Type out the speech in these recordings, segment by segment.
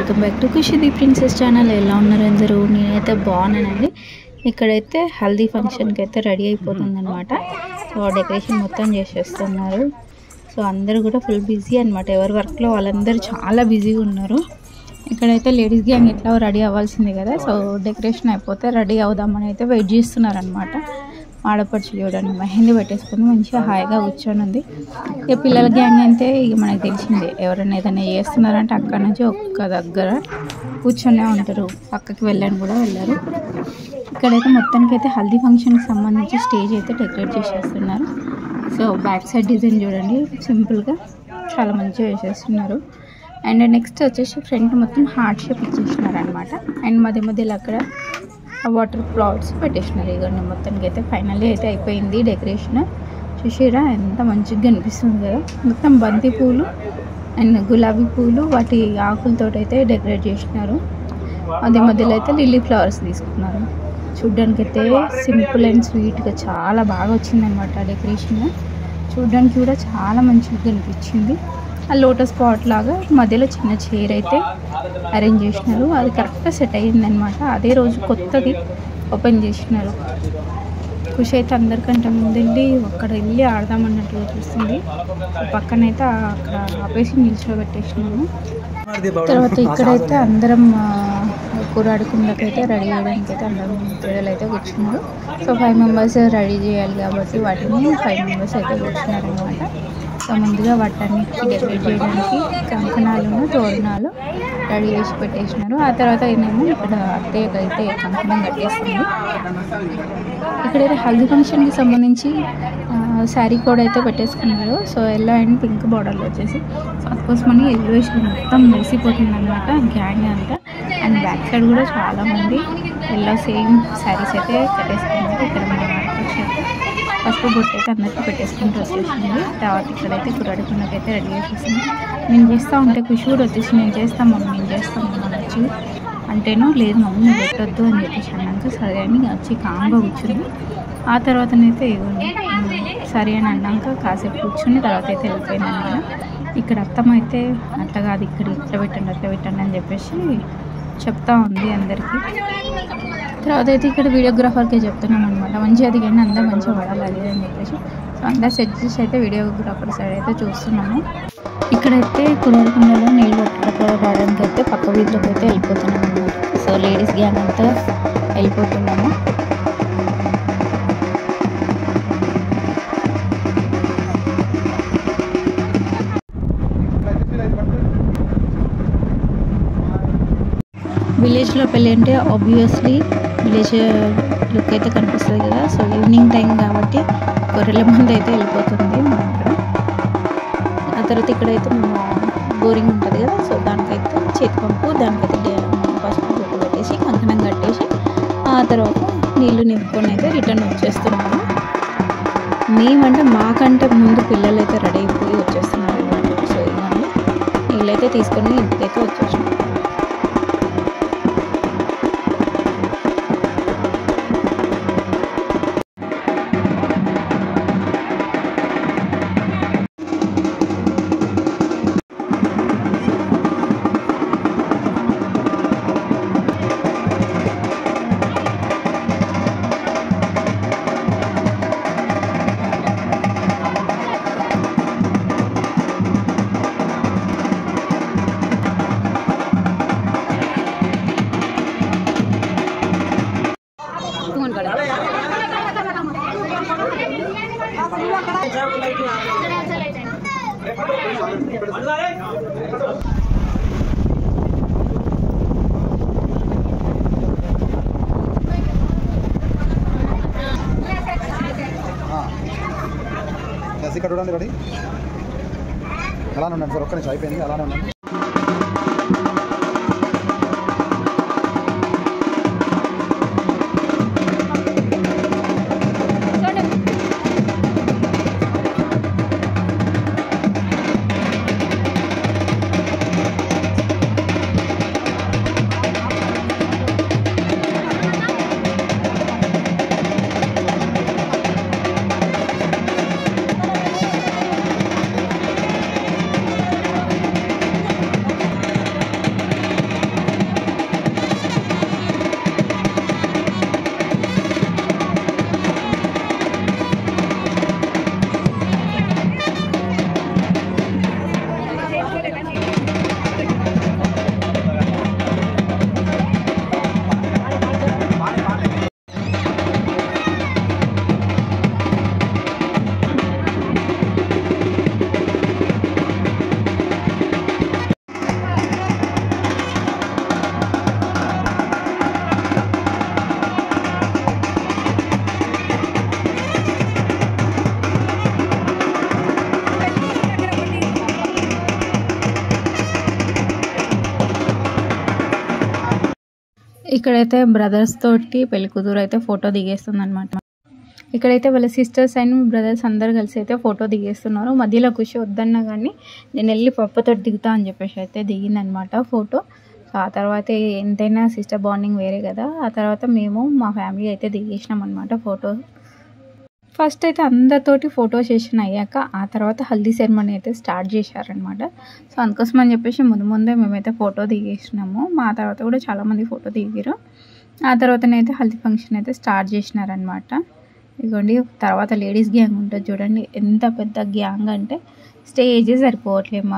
Welcome back to Khushi the princess channel. ఎలా ఉన్నారు అందరూ? నేనైతే బాగున్నానండి. ఇక్కడైతే హల్దీ ఫంక్షన్కి అయితే రెడీ అయిపోతుంది అనమాట. సో డెకరేషన్ మొత్తం చేసేస్తున్నారు. సో అందరూ కూడా ఫుల్ బిజీ అనమాట. ఎవరి వర్క్లో వాళ్ళందరూ చాలా బిజీగా ఉన్నారు. ఇక్కడైతే లేడీస్ గ్యాంగ్ ఎట్లా రెడీ అవ్వాల్సింది కదా. సో డెకరేషన్ అయిపోతే రెడీ అవుదామని అయితే వెయిట్ చేస్తున్నారు అనమాట. ఆడపడుచు చూడండి మెహందీ పెట్టేసుకొని మంచిగా హాయిగా కూర్చొని ఉంది. ఇక పిల్లల గ్యాంగ్ అయితే ఇక మనకు తెలిసిందే, ఎవరైనా ఏదైనా చేస్తున్నారంటే అక్కడ నుంచి ఒక్క దగ్గర కూర్చొనే ఉంటారు, పక్కకి వెళ్ళని కూడా వెళ్ళారు. ఇక్కడైతే మొత్తానికి అయితే హల్దీ ఫంక్షన్కి సంబంధించి స్టేజ్ అయితే డెకరేట్ చేసేస్తున్నారు. సో బ్యాక్ సైడ్ డిజైన్ చూడండి సింపుల్గా చాలా మంచిగా వేసేస్తున్నారు. అండ్ నెక్స్ట్ వచ్చేసి ఫ్రంట్ మొత్తం హార్ట్ షేప్ ఇచ్చేసినారు అనమాట. అండ్ మధ్య మధ్యలో అక్కడ వాటర్ ఫ్లవర్స్ పెట్టేసినారు. ఇవన్నీ మొత్తానికి అయితే ఫైనల్లీ అయితే అయిపోయింది డెకరేషన్. చూసారా ఎంత మంచిగా కనిపిస్తుంది కదా. మొత్తం బంతి పూలు అండ్ గులాబీ పూలు వాటి ఆకులతో అయితే డెకరేట్ చేసినారు. మధ్య మధ్యలో అయితే లిల్లీ ఫ్లవర్స్ తీసుకున్నారు. చూడ్డానికి అయితే సింపుల్ అండ్ స్వీట్గా చాలా బాగా వచ్చిందనమాట డెకరేషన్. చూడ్డానికి కూడా చాలా మంచిగా కనిపించింది. ఆ లోటస్ పాట్ లాగా మధ్యలో చిన్న చైర్ అయితే అరేంజ్ చేసినారు. అది కరెక్ట్గా సెట్ అయ్యిందనమాట. అదే రోజు కొత్తది ఓపెన్ చేసినారు. ఖుషి అయితే అందరికంటే ముందు అక్కడ వెళ్ళి ఆడదామన్నట్టుగా చూస్తుంది. పక్కనైతే అక్కడ ఆపేసి నిల్చోబెట్టేసినాము. తర్వాత ఇక్కడైతే అందరం కూరాడుకుండకైతే రెడీ చేయడానికి అయితే అందరం పిల్లలు అయితే కూర్చున్నారు. సో 5 మెంబర్స్ రెడీ చేయాలి కాబట్టి వాటిని 5 మెంబర్స్ అయితే కూర్చున్నారు అనమాట. సో ముందుగా వాటన్నిటికి డెకరేట్ చేయడానికి కంకణాలను తోరణాలు రెడీ చేసి పెట్టేసినారు. ఆ తర్వాత ఏమేమో ఇక్కడ అత్తయ్యకి అయితే కంకణం కట్టేస్తుంది. ఇక్కడైతే హల్దీ ఫంక్షన్కి సంబంధించి శారీ కోడ్ అయితే పెట్టేసుకున్నారు. సో ఎల్లో అండ్ పింక్ బార్డర్లో వచ్చేసి సో అందుకోసమని ఎలివేషన్ మొత్తం మెరిసిపోతుంది అనమాట గ్యాంగ్ అంతా. అండ్ బ్యాక్ సైడ్ కూడా చాలామంది ఎల్లో సేమ్ శారీస్ అయితే కట్టేసుకున్నారు. ఇక్కడ మన వచ్చి పసుపు బొట్టు అయితే అందరికీ పెట్టేసుకుంటూ వచ్చేసింది. తర్వాత ఇక్కడైతే కుర్రాడుకున్నకైతే రెడీ చేసేసింది. నేను చేస్తూ ఉంటే ఖుషి కూడా వచ్చేసి నేను చేస్తాను మమ్మీ నేను చేస్తాను మమ్మల్ని వచ్చి అంటేనో లేదు మమ్మీ నువ్వు పెట్టొద్దు అని చెప్పేసి అన్నాక సరే అని వచ్చి కామ్గా కూర్చుంది. ఆ తర్వాతనైతే సరే అని అన్నాక కాసేపు కూర్చుని తర్వాత అయితే వెళ్ళిపోయింది అనమాట. ఇక్కడ అత్తమ్మ అయితే అట్లా కాదు ఇక్కడ ఇట్లా పెట్టండి అని చెప్పేసి చెప్తా ఉంది అందరికీ. తర్వాత అయితే ఇక్కడ వీడియోగ్రాఫర్కే చెప్తున్నాం అనమాట. మంచిగా దిగండి అందరూ మంచిగా పడాలి అది అని చెప్పేసి. సో అందరు సెట్ చేసి అయితే వీడియోగ్రాఫర్ సైడ్ అయితే చూస్తున్నాము. ఇక్కడైతే కుడవకుండలో నీళ్ళు పట్టుకోవడానికి అయితే పక్క వీధిలోకి అయితే వెళ్ళిపోతున్నాం అనమాట. సో లేడీస్ గ్యాంగ్ అంతా వెళ్ళిపోతున్నాము. విలేజ్లో పెళ్ళి అంటే ఆబ్వియస్లీ విలేజ్ లుక్ అయితే కనిపిస్తుంది కదా. సో ఈవినింగ్ టైం కాబట్టి గొర్రెల మంది అయితే వెళ్ళిపోతుంది మన అక్కడ. ఆ తర్వాత ఇక్కడైతే మేము బోరింగ్ ఉంటుంది కదా. సో దానికైతే చేతి పంపు దానికైతే పసుపు బొట్టు పెట్టేసి కంకణం కట్టేసి ఆ తర్వాత నీళ్లు నింపుకొని అయితే రిటర్న్ వచ్చేస్తున్నాము. మేమంటే మాకంటే ముందు పిల్లలు అయితే రెడీ అయిపోయి వచ్చేస్తున్నారు అనమాట. సో ఇవన్నీ నీళ్ళైతే తీసుకొని ఇంటికైతే వచ్చేసాం. ఇక్కడ చూడండి రెడీ అలానే ఉండండి సార్. ఒక్క నిమిషం అయిపోయింది అలానే ఉండండి. ఇక్కడైతే బ్రదర్స్ తోటి పెళ్లి కూతురు అయితే ఫోటో దిగేస్తుంది అనమాట. ఇక్కడైతే వాళ్ళ సిస్టర్స్ అండ్ బ్రదర్స్ అందరు కలిసి అయితే ఫోటో దిగేస్తున్నారు. మధ్యలో ఖుషి వద్దన్నా కానీ నేను వెళ్ళి పప్పుతో దిగుతా అని చెప్పేసి అయితే దిగిందనమాట ఫోటో. సో ఆ తర్వాత ఎంతైనా సిస్టర్ బాండింగ్ వేరే కదా. ఆ తర్వాత మేము మా ఫ్యామిలీ అయితే దిగేసినాం అనమాట ఫోటో. ఫస్ట్ అయితే అందరితోటి ఫోటో సెషన్ అయ్యాక ఆ తర్వాత హల్దీ సెరమనీ అయితే స్టార్ట్ చేశారనమాట. సో అందుకోసం అని చెప్పేసి ముందే మేమైతే ఫోటో దిగేసినాము. మా తర్వాత కూడా చాలామంది ఫోటో దిగారు. ఆ తర్వాతనైతే హల్దీ ఫంక్షన్ అయితే స్టార్ట్ చేసినారనమాట. ఇదిగోండి తర్వాత లేడీస్ గ్యాంగ్ ఉంటుంది చూడండి, ఎంత పెద్ద గ్యాంగ్ అంటే స్టేజే సరిపోవట్లేదు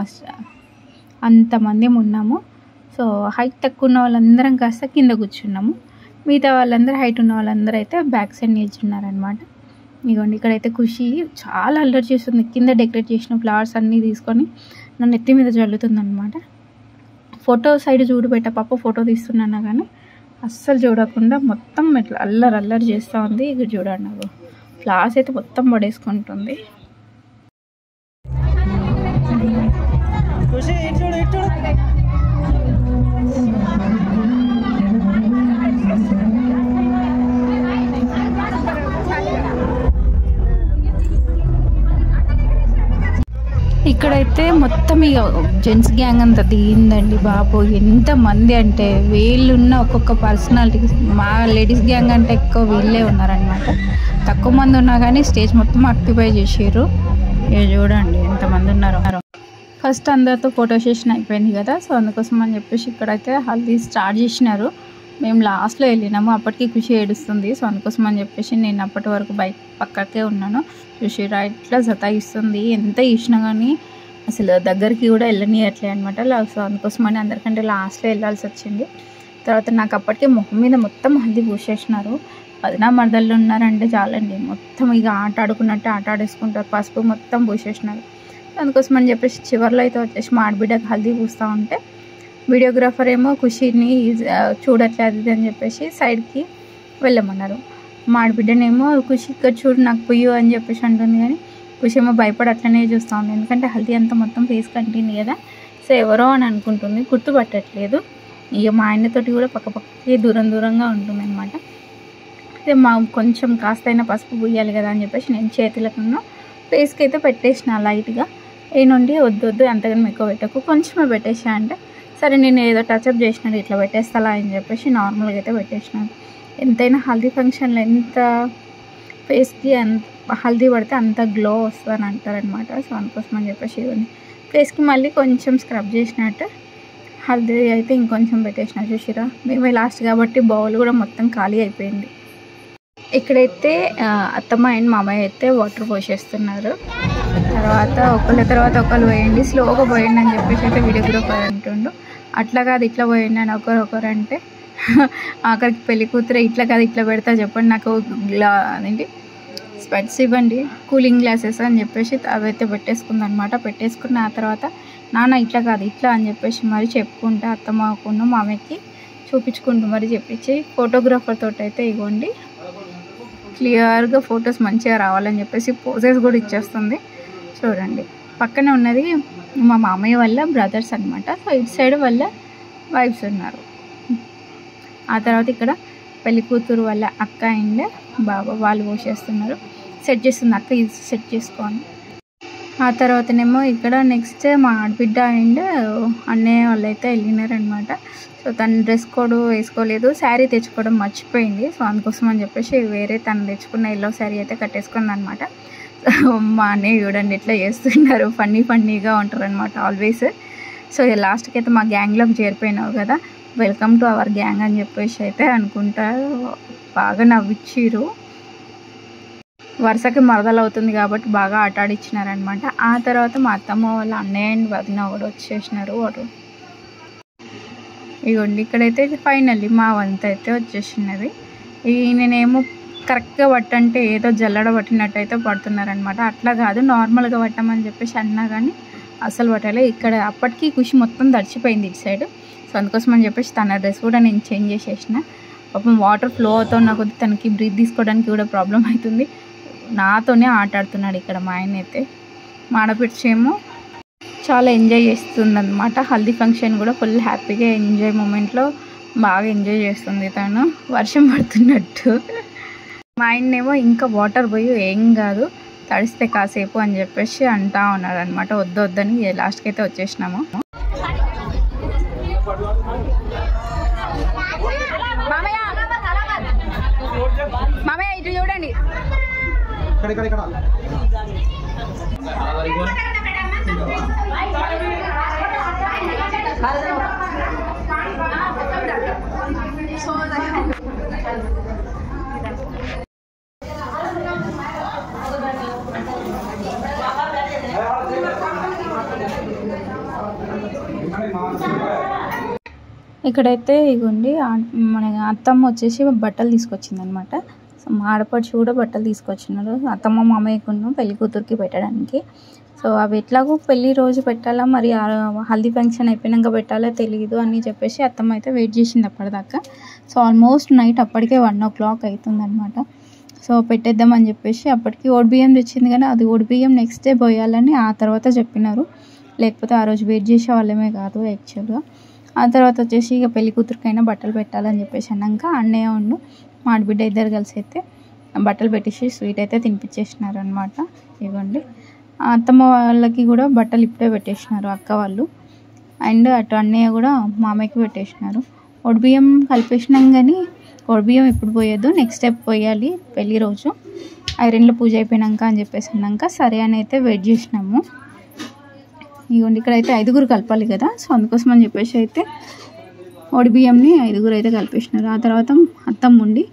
అంతమంది ఉన్నాము. సో హైట్ తక్కువ ఉన్న వాళ్ళందరం కాస్త కింద కూర్చున్నాము. మిగతా వాళ్ళందరూ హైట్ ఉన్న వాళ్ళందరూ అయితే బ్యాక్ సైడ్ నిల్చున్నారనమాట. ఇదిగోండి ఇక్కడైతే ఖుషి చాలా అల్లరి చేస్తుంది. కింద డెకరేట్ చేసిన ఫ్లవర్స్ అన్నీ తీసుకొని నన్ను ఎత్తి మీద చల్లుతుంది అనమాట. ఫోటో సైడ్ చూడు పెట్ట పాప ఫోటో తీస్తున్నాను కానీ అస్సలు చూడకుండా మొత్తం ఇట్లా అల్లరి చేస్తూ ఉంది. ఇక్కడ చూడండి నాకు ఫ్లవర్స్ అయితే మొత్తం పడేసుకుంటుంది. ఇక్కడైతే మొత్తం ఇక జెంట్స్ గ్యాంగ్ అంతా దిగిందండి బాబు. ఎంతమంది అంటే వీళ్ళున్న ఒక్కొక్క పర్సనాలిటీకి, మా లేడీస్ గ్యాంగ్ అంటే ఎక్కువ వీళ్ళే ఉన్నారనమాట. తక్కువ మంది ఉన్నా కానీ స్టేజ్ మొత్తం ఆక్యుపై చేసారు. ఇక చూడండి ఎంతమంది ఉన్నారు. ఫస్ట్ అందరితో ఫోటో సెషన్ అయిపోయింది కదా. సో అందుకోసం అని చెప్పేసి ఇక్కడైతే హల్దీ స్టార్ట్ చేసినారు. మేము లాస్ట్లో వెళ్ళినాము. అప్పటికి ఖుషి ఏడుస్తుంది. సో అందుకోసం అని చెప్పేసి నేను అప్పటి వరకు బైక్ పక్కకే ఉన్నాను. ఖుషి ఇట్లా సతాయిస్తుంది. ఎంత ఇచ్చినా కానీ అసలు దగ్గరికి కూడా వెళ్ళనియట్లే అనమాట. సో అందుకోసమని అందరికంటే లాస్ట్లో వెళ్ళాల్సి వచ్చింది. తర్వాత నాకు అప్పటికే ముఖం మీద మొత్తం హల్దీ పూసేసినారు. 10 మరదళ్ళు ఉన్నారంటే చాలండి, మొత్తం ఇక ఆట ఆడుకున్నట్టు ఆట ఆడేసుకుంటారు. పసుపు మొత్తం పూసేసినారు. అందుకోసం అని చెప్పేసి చివరిలో అయితే వచ్చేసి మా ఆడబిడ్డకి హల్దీ పూస్తూ ఉంటే వీడియోగ్రాఫర్ ఏమో ఖుషిని చూడట్లేదు అని చెప్పేసి సైడ్కి వెళ్ళమన్నారు. మా ఆడబిడ్డనేమో ఖుషి ఇక్కడ చూడు నాకు పుయ్యు అని చెప్పేసి అంటుంది. కానీ ఖుషి ఏమో భయపడి అట్లనే చూస్తూ ఉంది. ఎందుకంటే హల్దీ అంతా మొత్తం ఫేస్ కంటింది కదా. సో ఎవరో అని అనుకుంటుంది, గుర్తుపట్టట్లేదు. ఇక మా ఆయనతోటి కూడా పక్కపక్కకి దూరంగా ఉంటుంది అనమాట. అయితే మా కొంచెం కాస్తైనా పసుపు పూయాలి కదా అని చెప్పేసి నేను చేతులకున్న ఫేస్కి అయితే పెట్టేసిన లైట్గా. ఏ నుండి వద్దు అంతగానో ఎక్కువ పెట్టకు, కొంచెమే పెట్టేసా అంటే సరే నేను ఏదో టచ్అప్ చేసినాడు ఇట్లా పెట్టేస్తా అని చెప్పేసి నార్మల్గా అయితే పెట్టేసినాను. ఎంతైనా హల్దీ ఫంక్షన్లో ఎంత ఫేస్కి హల్దీ పడితే అంత గ్లో వస్తుందని అంటారనమాట. సో అందుకోసం అని చెప్పేసి ఇవన్నీ ఫేస్కి మళ్ళీ కొంచెం స్క్రబ్ చేసినట్టు హల్దీ అయితే ఇంకొంచెం పెట్టేసిన. చూసిరా మేమే లాస్ట్ కాబట్టి బౌల్ కూడా మొత్తం ఖాళీ అయిపోయింది. ఇక్కడైతే అత్తమ్మ అండ్ మామయ్య అయితే వాటర్ పోసేస్తున్నారు. తర్వాత ఒకళ్ళు పోయండి, స్లోగా పోయండి అని చెప్పేసి అయితే వీడియోగ్రాఫర్ అంటుండు. అట్లా కాదు ఇట్లా పోయండి అని ఒకరు అంటే ఆఖరికి పెళ్లి కూతురే ఇట్లా కాదు ఇట్లా పెడతా చెప్పండి, నాకు అదేంటి స్పెట్స్ ఇవ్వండి, కూలింగ్ గ్లాసెస్ అని చెప్పేసి అవైతే పెట్టేసుకుందనమాట. పెట్టేసుకున్న ఆ తర్వాత నాన్న ఇట్లా కాదు ఇట్లా అని చెప్పేసి మరి చెప్పుకుంటే అత్తమ్మకున్న మామయ్యకి చూపించుకుంటూ మరి చెప్పించి ఫోటోగ్రాఫర్ తోటి అయితే ఇవ్వండి క్లియర్గా ఫొటోస్ మంచిగా రావాలని చెప్పేసి పోజెస్ కూడా ఇచ్చేస్తుంది. చూడండి పక్కనే ఉన్నది మా మామయ్య వాళ్ళ బ్రదర్స్ అనమాట. సో ఇటు సైడ్ వాళ్ళ వైఫ్స్ ఉన్నారు. ఆ తర్వాత ఇక్కడ పెళ్లి కూతురు వాళ్ళ అక్క అండ్ బాబా వాళ్ళు పోసేస్తున్నారు. సెట్ చేస్తుంది అక్క, ఇది సెట్ చేసుకోండి. ఆ తర్వాతనేమో ఇక్కడ నెక్స్ట్ మా ఆడబిడ్డ అండ్ అన్నయ్య వాళ్ళు అయితే వెళ్ళినారనమాట. సో తను డ్రెస్ కోడ్ వేసుకోలేదు, శారీ తెచ్చుకోవడం మర్చిపోయింది. సో అందుకోసం అని చెప్పేసి వేరే తను తెచ్చుకున్న ఎల్లో శారీ అయితే కట్టేసుకుంది అనమాట. మా అన్నయ్య చూడండి ఇట్లా చేస్తున్నారు, ఫన్నీగా ఉంటారు అనమాట ఆల్వేస్. సో లాస్ట్కి అయితే మా గ్యాంగ్లోకి చేరిపోయినావు కదా, వెల్కమ్ టు అవర్ గ్యాంగ్ అని చెప్పేసి అయితే అనుకుంటా బాగా నవ్విచ్చిరు. వరుసకి మరదలు అవుతుంది కాబట్టి బాగా ఆట ఆడిచ్చినారనమాట. ఆ తర్వాత మా అత్తమ్మ వాళ్ళ అన్నయ్య అండ్ వదిన కూడా వచ్చేసినారు. వాడు ఇగోండి ఇక్కడైతే ఫైనల్లీ మా వంత అయితే వచ్చేసినది. నేనేమో కరెక్ట్గా పట్టంటే ఏదో జల్లడ పట్టినట్టు అయితే పడుతున్నారనమాట. అట్లా కాదు నార్మల్గా పట్టమని చెప్పేసి అన్నా కానీ అసలు పట్టాలి. ఇక్కడ అప్పటికి ఖుషి మొత్తం తడిచిపోయింది ఇటు సైడ్. సో అందుకోసం అని చెప్పేసి తన డ్రెస్ కూడా నేను చేంజ్ చేసేసిన. పాపం వాటర్ ఫ్లో అవుతున్న కొద్ది తనకి బ్రీత్ తీసుకోవడానికి కూడా ప్రాబ్లం అవుతుంది. నాతోనే ఆట ఆడుతున్నాడు ఇక్కడ మా ఆయన అయితే. మా ఆడపిచ్చేమో చాలా ఎంజాయ్ చేస్తుంది అనమాట. హల్దీ ఫంక్షన్ కూడా ఫుల్ హ్యాపీగా ఎంజాయ్ మూమెంట్లో బాగా ఎంజాయ్ చేస్తుంది తను, వర్షం పడుతున్నట్టు. మా ఆయన్నేమో ఇంకా వాటర్ పోయి ఏం కాదు తడిస్తే కాసేపు అని చెప్పేసి అంటా ఉన్నాడు అనమాట. వద్దని లాస్ట్కి అయితే వచ్చేసినాము. మామయ్య ఇటు చూడండి. ఇక్కడైతే ఇగోండి మన అత్తమ్మ వచ్చేసి బట్టలు తీసుకొచ్చింది అనమాట. సో మా ఆడపడుచు కూడా బట్టలు తీసుకొచ్చినారు అత్తమ్మ మామయ్యకున్న పెళ్లి కూతురికి పెట్టడానికి. సో అవి ఎట్లాగో పెళ్లి రోజు పెట్టాలా, మరి హల్దీ ఫంక్షన్ అయిపోయినాక పెట్టాలా తెలియదు అని చెప్పేసి అత్తమ్మ అయితే వెయిట్ చేసింది అప్పటిదాకా. సో ఆల్మోస్ట్ నైట్ అప్పటికే 1 o'clock అవుతుంది అనమాట. సో పెట్టేద్దామని చెప్పేసి అప్పటికి ఓడిబియ్యం తెచ్చింది, కానీ అది ఓడిబియ్యం నెక్స్ట్ డే పోయాలని ఆ తర్వాత చెప్పినారు. లేకపోతే ఆ రోజు వెయిట్ చేసే వాళ్ళమే కాదు యాక్చువల్గా. ఆ తర్వాత వచ్చేసి ఇక పెళ్లి కూతురికైనా బట్టలు పెట్టాలని చెప్పేసి అన్నాక అన్నయ్య ఉండు మా ఆడబిడ్డ ఇద్దరు కలిసి అయితే బట్టలు పెట్టేసి స్వీట్ అయితే తినిపించేసినారు అనమాట. ఇవ్వండి అత్తమ్మ వాళ్ళకి కూడా బట్టలు ఇప్పుడే పెట్టేసినారు అక్క వాళ్ళు. అండ్ అటు అన్నయ్య కూడా మామయ్యకి పెట్టేసినారు. ఒడిబియ్యం కలిపేసినాం, కానీ ఒడిబియ్యం ఇప్పుడు పోయొద్దు, నెక్స్ట్ స్టెప్ పోయాలి పెళ్లి రోజు ఐరన్లో పూజ అయిపోయినాక అని చెప్పేసి అన్నాక సరే అని అయితే వెయిట్ చేసినాము. ఇదిగోండి ఇక్కడైతే 5 కలపాలి కదా, సో అందుకోసం అని చెప్పేసి అయితే ఒడిబియ్యంని 5 అయితే కలిపేసినారు. ఆ తర్వాత అత్తమ్మ ఉండి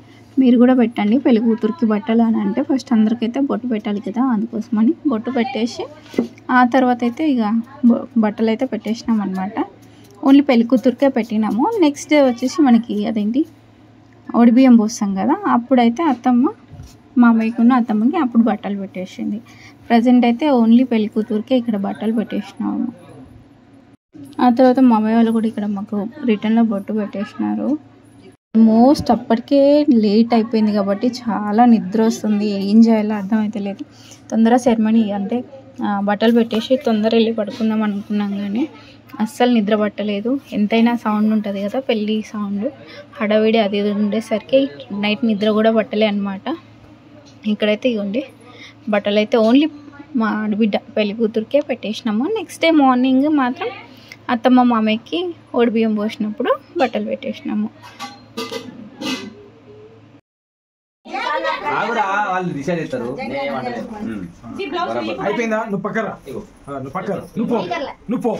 మీరు కూడా పెట్టండి పెళ్లి కూతురికి బట్టలు అని అంటే ఫస్ట్ అందరికైతే బొట్టు పెట్టాలి కదా, అందుకోసమని బొట్టు పెట్టేసి ఆ తర్వాత అయితే ఇక బట్టలు అయితే పెట్టేసినాం అనమాట. ఓన్లీ పెళ్లి కూతురికే పెట్టినాము. నెక్స్ట్ డే వచ్చేసి మనకి అదేంటి ఒడిబియ్యం పోస్తాం కదా, అప్పుడైతే అత్తమ్మ మామయ్యకున్న అత్తమ్మకి అప్పుడు బట్టలు పెట్టేసింది. ప్రజెంట్ అయితే ఓన్లీ పెళ్లి కూతురికే ఇక్కడ బట్టలు పెట్టేసినాము. ఆ తర్వాత మామయ్య వాళ్ళు కూడా ఇక్కడ మాకు రిటర్న్లో బొట్టు పెట్టేసినారు. మోస్ట్ అప్పటికే లేట్ అయిపోయింది కాబట్టి చాలా నిద్ర వస్తుంది, ఏం చేయాలో అర్థమైతే లేదు. తొందర సెరమనీ అంటే బట్టలు పెట్టేసి తొందర వెళ్ళి పడుకుందాం అనుకున్నాం, కానీ అస్సలు నిద్ర పట్టలేదు. ఎంతైనా సౌండ్ ఉంటుంది కదా పెళ్ళి సౌండ్, హడావిడి అది ఉండేసరికి నైట్ నిద్ర కూడా పట్టలే అనమాట. ఇక్కడైతే ఇవ్వండి బట్టలు అయితే ఓన్లీ మా ఆడబిడ్డ పెళ్లి కూతురికే పెట్టేసినాము. నెక్స్ట్ డే మార్నింగ్ మాత్రం అత్తమ్మ మామయ్యకి ఓడిబియ్యం పోసినప్పుడు బట్టలు పెట్టేసినాము. అయిపోయిందా? నువ్వు పక్కరా, నువ్వు పక్కరా, నువ్వు పో.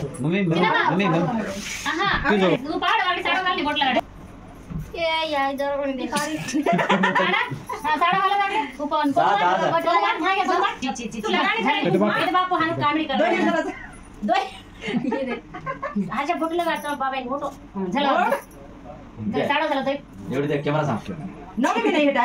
कैमरा साफ भी नहीं हटा